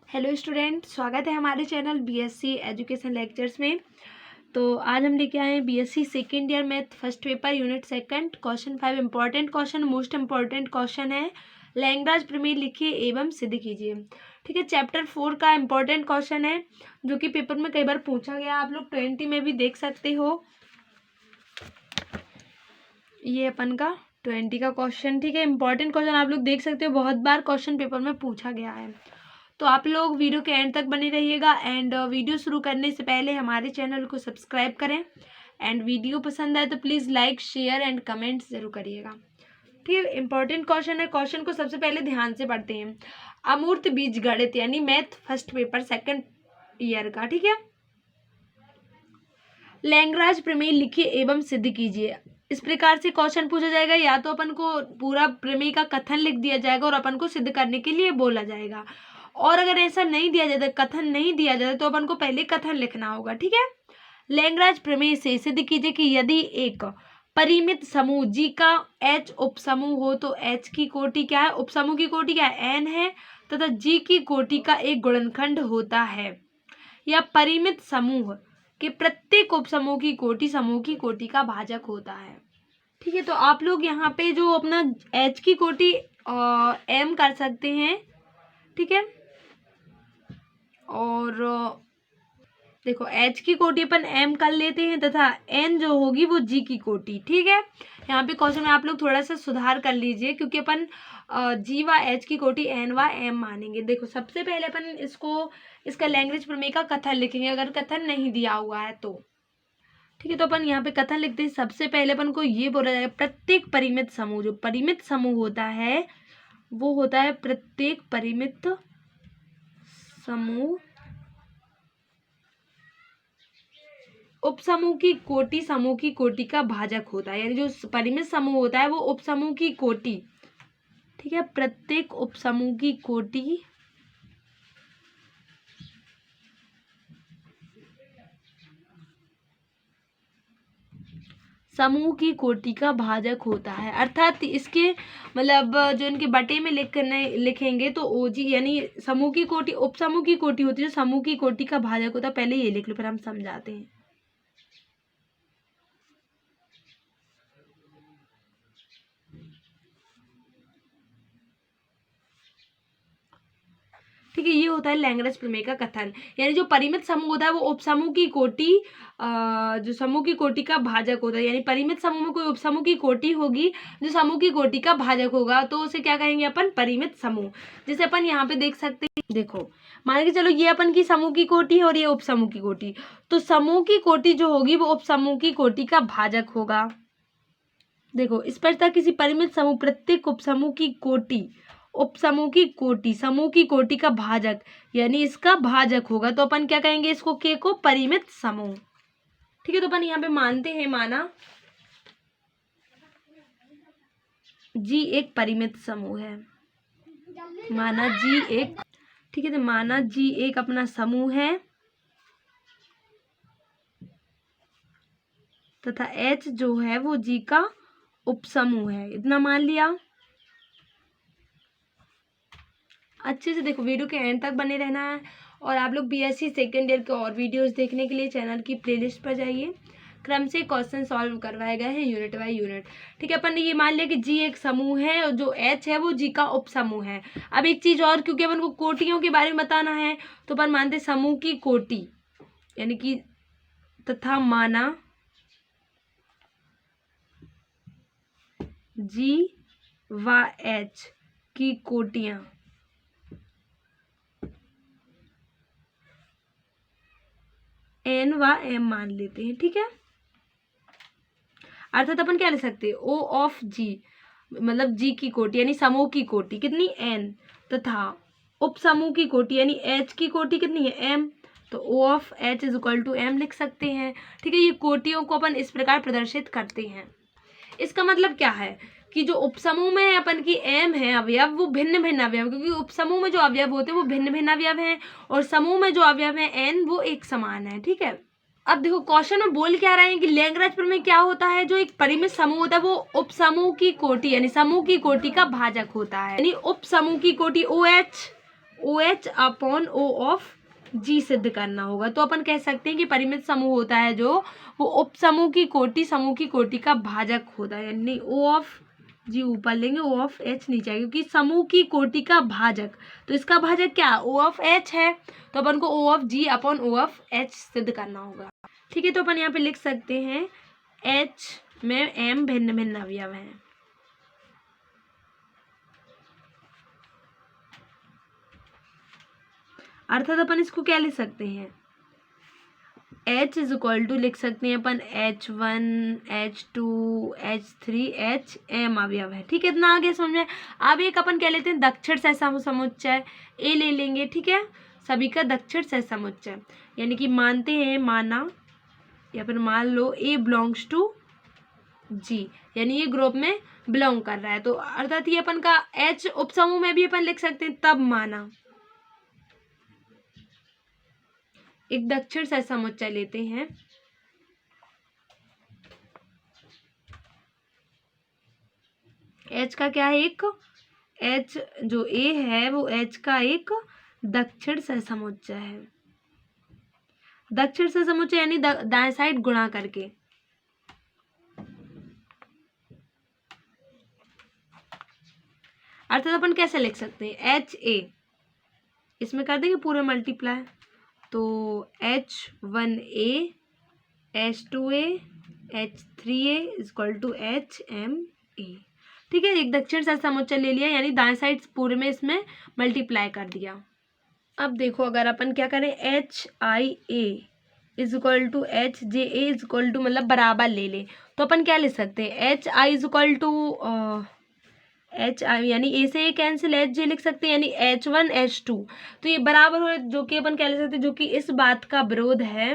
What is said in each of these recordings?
Hello student, स्वागत है हमारे चैनल बीएससी एजुकेशन लेक्चर्स में। तो आज हम लेके आए हैं BSc second year math first paper unit second question 5 important question, most important question है। लैग्रांज प्रमेय लिखिए एवं सिद्ध कीजिए। ठीक है, चैप्टर 4 का इंपॉर्टेंट क्वेश्चन है जो कि पेपर में कई बार पूछा गया। आप लोग 20 में भी देख सकते हो। ये अपन का 20 का क्वेश्चन, ठीक है, इंपॉर्टेंट क्वेश्चन आप लोग देख सकते हो। बहुत बार क्वेश्चन पेपर में पूछा गया है, तो आप लोग वीडियो के एंड तक बने रहिएगा। एंड वीडियो शुरू करने से पहले हमारे चैनल को सब्सक्राइब करें। एंड वीडियो पसंद आए तो please like, share and comment जरूर करिएगा। ठीक है, इंपॉर्टेंट क्वेश्चन है। क्वेश्चन को सबसे पहले ध्यान से पढ़ते हैं। अमूर्त बीजगणित यानी math first paper second year का, ठीक है। लैग्रांज प्रमेय लिखिए एवं सिद्ध कीजिए। इस प्रकार से क्वेश्चन पूछा जाएगा, या तो अपन को पूरा प्रमेय का कथन लिख दिया जाएगा और अपन को सिद्ध करने के लिए बोला जाएगा, और अगर ऐसा नहीं दिया जाता, कथन नहीं दिया जाता, तो अपन को पहले कथन लिखना होगा। ठीक है, लैग्रांज प्रमेय से सिद्ध कीजिए कि यदि एक परिमित समूह जी का एच उपसमूह हो तो एच की कोटि क्या है, उपसमूह की कोटि क्या है, एन है, तथा जी की कोटि का एक गुणनखंड होता है। या परिमित समूह के प्रत्येक उपसमूह की कोटि समूह की कोटि का भाजक होता है। ठीक है, तो आप लोग यहाँ पे जो अपना एच की कोटि एम कर सकते हैं। ठीक है, और देखो एच की कोटि अपन एम कर लेते हैं तथा एन जो होगी वो जी की कोटि। ठीक है, यहाँ पे क्वेश्चन में आप लोग थोड़ा सा सुधार कर लीजिए, क्योंकि अपन जी व एच की कोटि एन व एम मानेंगे। देखो सबसे पहले अपन इसका लैग्रांज प्रमेय का कथन लिखेंगे, अगर कथन नहीं दिया हुआ है तो। ठीक है, तो अपन यहाँ पे कथन लिखते हैं। सबसे पहले अपन को ये बोला जाएगा, प्रत्येक परिमित समूह, जो परिमित समूह होता है वो होता है प्रत्येक परिमित समूह उपसमूह की कोटि समूह की कोटि का भाजक होता है। यानी जो परिमित समूह होता है वो उपसमूह की कोटि, ठीक है, प्रत्येक उपसमूह की कोटि समूह की कोटि का भाजक होता है। अर्थात इसके मतलब जो इनके बटे में लिखेंगे तो ओजी यानी समूह की कोटि उपसमूह की कोटि होती है, जो समूह की कोटि का भाजक होता है। पहले ये लिख लो फिर हम समझाते हैं। ठीक है, ये होता है लैग्रांज प्रमेय का कथन। यानी जो परिमित समूह होता है वो उपसमूह की कोटि जो समूह की कोटि का भाजक होता है। यानी परिमित समूह में कोई उपसमूह की कोटि होगी जो समूह की कोटि का भाजक होगा, तो उसे क्या कहेंगे अपन, परिमित समूह। जैसे अपन यहाँ पे देख सकते हैं, देखो मान के चलो ये अपन की समूह की कोटि है और ये उपसमूह की कोटि, तो समूह की कोटि जो होगी वो उपसमूह की कोटि का भाजक होगा। देखो इस पर था किसी परिमित समूह प्रत्येक उपसमूह की कोटि उपसमूह की कोटि समूह की कोटि का भाजक, यानी इसका भाजक होगा, तो अपन क्या कहेंगे इसको, के को परिमित समूह। ठीक है, तो अपन यहाँ पे मानते हैं, माना जी एक परिमित समूह है, माना जी एक, ठीक है, तो माना जी एक अपना समूह है तथा एच जो है वो जी का उपसमूह है। इतना मान लिया। अच्छे से देखो, वीडियो के एंड तक बने रहना है। और आप लोग बीएससी सेकेंड ईयर के और वीडियोस देखने के लिए चैनल की प्लेलिस्ट पर जाइए। क्रम से क्वेश्चन सॉल्व करवाए गए हैं यूनिट बाय यूनिट। ठीक है, अपन ने ये मान लिया कि जी एक समूह है और जो एच है वो जी का उपसमूह है। अब एक चीज और, क्योंकि अपन को कोटियों के बारे में बताना है, तो अपन मानते समूह की कोटि, यानी कि तथा माना जी व एच की कोटियां एन व एम मान लेते हैं। ठीक है, अर्थात अपन क्या ले सकते हैं, ओ ऑफ जी मतलब जी की कोटि यानी समूह की कोटि कितनी, एन, तथा उपसमूह की कोटि यानी एच की कोटि कितनी है, एम, तो O of H is equal to M लिख सकते हैं। ठीक है, ये कोटियों को अपन इस प्रकार प्रदर्शित करते हैं। इसका मतलब क्या है कि जो उपसमूह में अपन की एम है अवयव, वो भिन्न भिन्न अवयव, क्योंकि उपसमूह में जो अवयव होते हैं वो भिन्न भिन्न अवयव हैं, और समूह में जो अवयव है एन वो एक समान है। ठीक है, अब देखो क्वेश्चन में बोल क्या रहे हैं कि लैग्रांज प्रमेय क्या होता है, जो एक परिमित समूह होता है वो उपसमूह की कोटि यानी समूह की कोटि का भाजक होता है। यानी उपसमूह की कोटि O H O H upon O of G सिद्ध करना होगा। तो अपन कह सकते हैं कि परिमित समूह होता है जो वो उप समूह की कोटि का भाजक होता है, यानी ओ ऑफ जी ऊपर लेंगे, ओ ऑफ एच नीचे आएगा, क्योंकि समूह की कोटि का भाजक, तो इसका भाजक क्या ओ ऑफ एच है, तो अपन को O of G upon O of H सिद्ध करना होगा। ठीक है, तो अपन यहाँ पे लिख सकते हैं एच में एम भिन्न भिन्न अवयव हैं। अर्थात अपन इसको क्या लिख सकते हैं, H इज इक्वल टू लिख सकते हैं अपन H1 H2 H3 H m अवयव है। ठीक है, इतना आगे समझ में। अब एक अपन क्या लेते हैं दक्षिण सहसमुच्चय ए ले लेंगे। ठीक है, सभी का दक्षिण सहसमुच्चय, यानी कि मानते हैं, माना या फिर मान लो ए बिलोंग्स टू जी, यानी ये ग्रुप में बिलोंग कर रहा है, तो अर्थात ये अपन का H उपसमूह में भी अपन लिख सकते हैं। तब माना एक दक्षिण सहसमुच्चय लेते हैं, H का क्या है, एक H जो A है वो H का एक दक्षिण सहसमुच्चय है। दक्षिण सहसमुच्चय यानी दाएं साइड गुणा करके। अर्थात अपन कैसे लिख सकते हैं HA, इसमें कर देंगे पूरे मल्टीप्लाई, तो H1A H2A H3A equal to HMA। ठीक है, एक दक्षिण सहसमुच्चय ले लिया, यानी दाएं साइड पूरे में इसमें मल्टीप्लाई कर दिया। अब देखो अगर अपन क्या करें HIA is equal to HJA is equal to मतलब बराबर ले ले, तो अपन क्या लिख सकते हैं HI is equal to HI यानी A से A कैंसिल, HJ लिख सकते हैं, यानी H1 H2, तो ये बराबर हो, जो कि अपन क्या लिख सकते हैं, जो कि इस बात का विरोध है।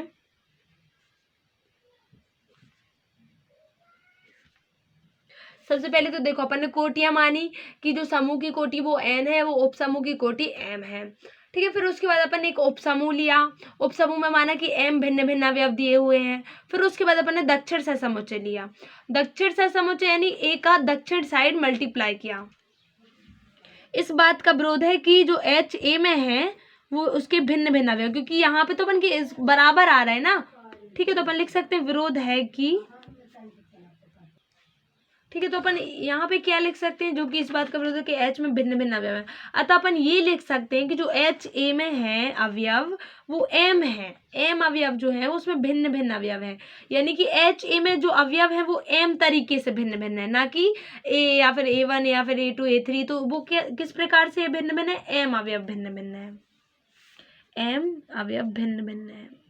सबसे पहले तो देखो अपन ने कोटियां मानी कि जो समूह की कोटि वो n है, वो उपसमूह की कोटि m है। ठीक है, फिर उसके बाद अपन ने एक उपसमूह लिया, उपसमूह में माना कि m भिन्न भिन्न अवयव दिए हुए हैं। फिर उसके बाद अपन ने दक्षिण सहसमुच्चय लिया, दक्षिण सहसमुच्चय यानी a का दक्षिण साइड मल्टीप्लाई किया। इस बात का विरोध है कि जो H A में है वो उसके भिन्न भिन्न अवयव, क्योंकि यहाँ पे तो अपन के इस बराबर आ रहा है ना। ठीक है, तो अपन लिख सकते हैं विरोध है कि, ठीक है, तो अपन यहाँ पे क्या लिख सकते हैं, जो कि इस बात का विरोध है कि H में भिन्न भिन्न अवयव है। अतः अपन ये लिख सकते हैं कि जो H A में है अवयव वो M है, M अवयव जो है उसमें भिन्न भिन्न अवयव है, यानी कि H A में जो अवयव है वो M तरीके से भिन्न भिन्न है, ना कि A या फिर A1 या फिर A2 A3। तो वो क्या किस प्रकार से भिन्न भिन्न है, M अवयव भिन्न भिन्न है, M अवयव भिन्न भिन्न है।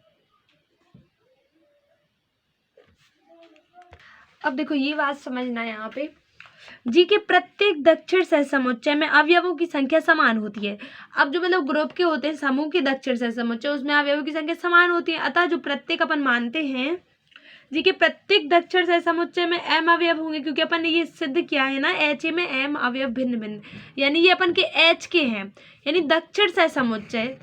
अब देखो ये बात समझना है यहाँ पे, जी के प्रत्येक दक्षिण सहसमुच्चय में अवयवों की संख्या समान होती है। अब जो मतलब ग्रुप के होते हैं समूह के दक्षिण सहसमुच्चय, उसमें अवयवों की संख्या समान होती है। अतः जो प्रत्येक अपन मानते हैं जी के प्रत्येक दक्षिण सहसमुच्चय में m अवयव होंगे, क्योंकि अपन ने ये सिद्ध किया है ना H में m अवयव भिन्न भिन्न, यानी ये अपन के H के हैं, यानी दक्षिण सहसमुच्चय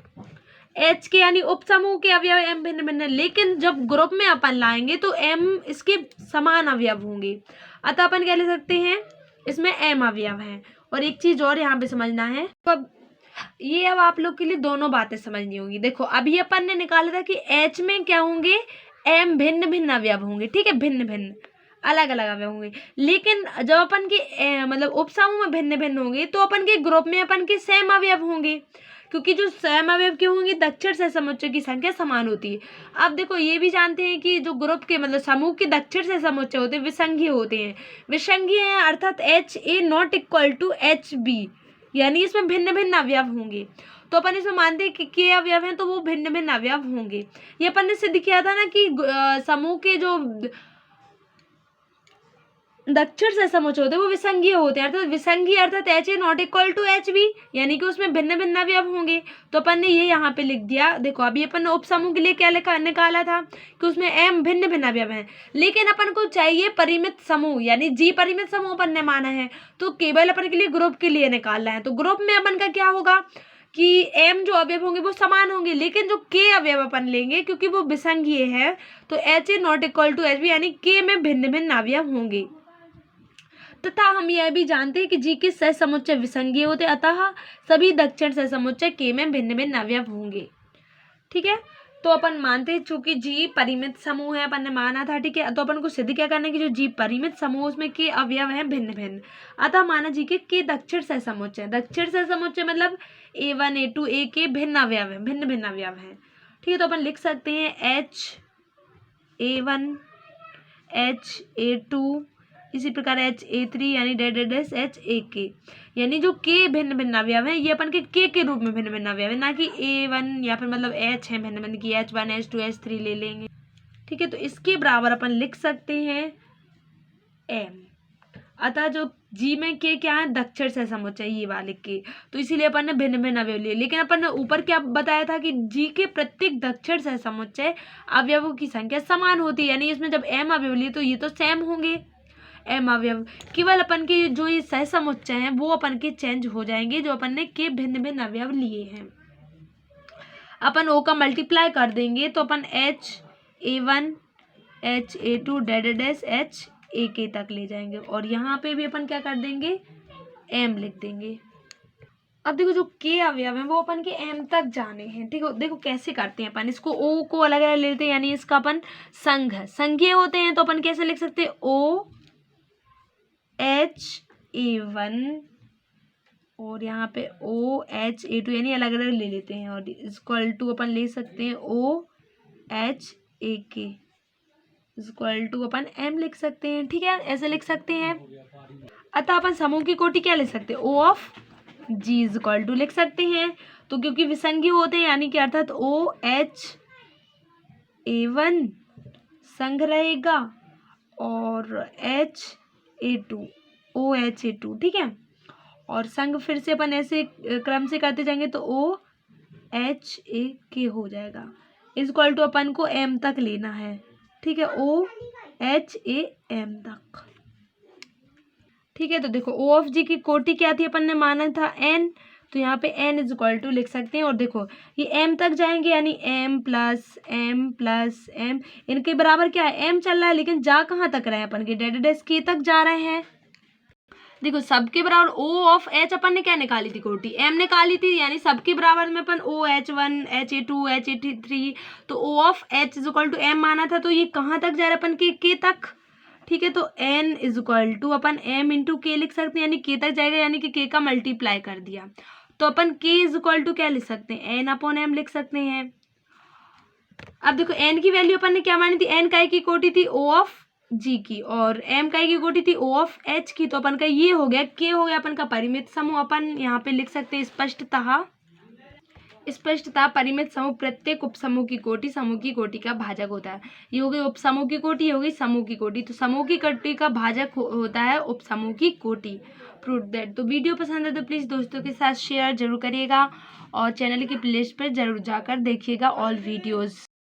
H के यानी उपसमूह के अवयव m भिन्न भिन्न, लेकिन जब ग्रुप में अपन लाएंगे तो m इसके समान अवयव होंगे। अतः अपन क्या ले सकते हैं, इसमें m अवयव हैं। और एक चीज और यहाँ पे समझना है, तो अब ये अब आप लोग के लिए दोनों बातें समझनी होगी। देखो अभी अपन ने निकाला था कि H में क्या होंगे, m भिन्न भिन्न अवयव होंगे। ठीक है, भिन्न भिन्न अलग अलग अवयव होंगे, लेकिन जब अपन के मतलब उपसमूह में भिन्न भिन्न होंगे तो अपन के ग्रुप में अपन के सेम अवयव होंगे, क्योंकि जो सेम अवयव के होंगे दक्षिण सहसमुच्चय की संख्या समान होती है। अब देखो ये भी जानते हैं कि जो ग्रुप के मतलब समूह के दक्षिण सहसमुच्चय होते हैं विसंगीय होते हैं, विसंगीय हैं अर्थात HA not equal to HB, यानी इसमें भिन्न भिन्न अवयव होंगे। तो अपन इसमें मानते हैं कि के अवयव हैं तो वो भिन्न भिन्न अवयव होंगे। ये अपन ने सिद्ध किया था ना कि समूह के जो दक्षिण सहसमुच्चय होते हैं वो विसंगीय होते हैं, अर्थात विसंगीय अर्थात HA not equal to HB, यानी कि उसमें भिन्न भिन्न अवयव होंगे। तो अपन ने ये यहाँ पे लिख दिया। देखो अभी अपन ने उपसमूह के लिए क्या निकाला था कि उसमें m भिन्न भिन्न अवयव हैं, लेकिन अपन को चाहिए परिमित समूह, यानी G परिमित समूह अपन ने माना है, तो केवल अपन के लिए ग्रुप के लिए निकालना है। तो ग्रुप में अपन का क्या होगा कि m जो अवयव होंगे वो समान होंगे, लेकिन जो k अवयव अपन लेंगे क्योंकि वो विसंगीय है तो HA not equal to HB, यानी k में भिन्न भिन्न अवयव होंगे। तथा हम यह भी जानते हैं कि जी के सहसमुच्चय विसंगीय होते, अतः सभी दक्षिण सहसमुच्चय के में भिन्न भिन्न अवयव होंगे। ठीक है, तो अपन मानते हैं चूंकि जी परिमित समूह है, अपन ने माना था। ठीक है, तो अपन को सिद्ध क्या करना है कि जो जी परिमित समूह उसमें के अवयव हैं भिन्न भिन्न, अतः माना जी के दक्षिण सहसमुच्चय। दक्षिण सहसमुच्चय मतलब A1 A2 A के भिन्न अवयव हैं, भिन्न भिन्न अवयव हैं। ठीक है, तो अपन लिख सकते हैं HA1 HA2 इसी प्रकार HA3 यानी HAK, यानी जो के भिन्न भिन्न अवयव हैं ये अपन के रूप में भिन्न भिन्न अवयव है, ना कि A1 या फिर मतलब H है भिन्न भिन्न की H1 H2 H3 ले लेंगे। ठीक है, तो इसके बराबर अपन लिख सकते हैं M। अतः जो जी में के क्या है, दक्षिण सहसमुच्चय ये वाले के, तो इसीलिए अपन ने भिन्न भिन्न अवयव लिए। लेकिन अपन ने ऊपर क्या बताया था कि जी के प्रत्येक दक्षिण सहसमुच्चय अवयवों की संख्या समान होती है, यानी इसमें जब M अवयव लिए तो ये तो सेम होंगे M अवयव, केवल अपन के जो ये सहसमुच्चय हैं वो अपन के चेंज हो जाएंगे जो अपन ने के भिन्न भिन्न अवयव लिए हैं। अपन O का मल्टीप्लाई कर देंगे तो अपन HA1 HA2 HAK तक ले जाएंगे, और यहाँ पे भी अपन क्या कर देंगे, M लिख देंगे। अब देखो जो के अवयव हैं वो अपन के M तक जाने हैं। ठीक है, देखो कैसे करते हैं अपन, इसको O को अलग अलग लेते हैं, यानी इसका अपन संघ है, संघीय होते हैं तो अपन कैसे लिख सकते हैं, OHA1 और यहाँ पे OHA2 यानी अलग अलग ले लेते हैं, और इक्वल टू अपन ले सकते हैं OHAK इक्वल टू अपन M लिख सकते हैं। ठीक है, ऐसे लिख सकते हैं। अतः अपन समूह की कोटि क्या लिख सकते हैं, O of G equal to लिख सकते हैं। तो क्योंकि विसंगी होते हैं यानी कि अर्थात OHA1 संघ रहेगा और OHA2 ठीक है, और संघ फिर से अपन ऐसे क्रम से करते जाएंगे तो OHAK हो जाएगा। इक्वल टू अपन को M तक लेना है। ठीक है, OHAM तक। ठीक है, तो देखो O ऑफ G की कोटि क्या थी, अपन ने माना था N, तो यहाँ पे N इक्वल टू लिख सकते हैं। और देखो ये M तक जाएंगे यानी M प्लस M, इनके बराबर क्या है, M चल रहा है, लेकिन जा कहाँ तक रहे हैं अपन के K तक जा रहे हैं। देखो सबके बराबर O ऑफ H अपन ने क्या निकाली थी, कोटि M निकाली थी, यानी सबके बराबर में अपन OH1 HA2 HA3, तो O of H equal to M माना था, तो ये कहाँ तक जा रहा है अपन के K तक। ठीक है, तो N इक्वल टू अपन M इंटू K लिख सकते हैं, यानी K तक जाएगा, यानी कि K का मल्टीप्लाई कर दिया, तो अपन K इक्वल टू क्या लिख सकते हैं, N अपॉन M लिख सकते हैं। अब देखो N की वैल्यू अपन ने क्या मानी थी, N काय की कोटि थी O ऑफ G की, और M काय की कोटि थी O ऑफ H की, तो अपन का ये हो गया, K हो गया अपन का परिमित समूह। अपन यहाँ पे लिख सकते हैं स्पष्टतः परिमित समूह प्रत्येक उपसमूह की कोटि समूह की कोटि का भाजक होता है। ये हो गई उपसमूह की कोटि, ये हो गई समूह की कोटि, तो समूह की कोटि का भाजक होता है उपसमूह की कोटि। Prove that. तो वीडियो पसंद है तो प्लीज़ दोस्तों के साथ शेयर जरूर करिएगा, और चैनल की प्लेलिस्ट पर जरूर जाकर देखिएगा ऑल वीडियोज़।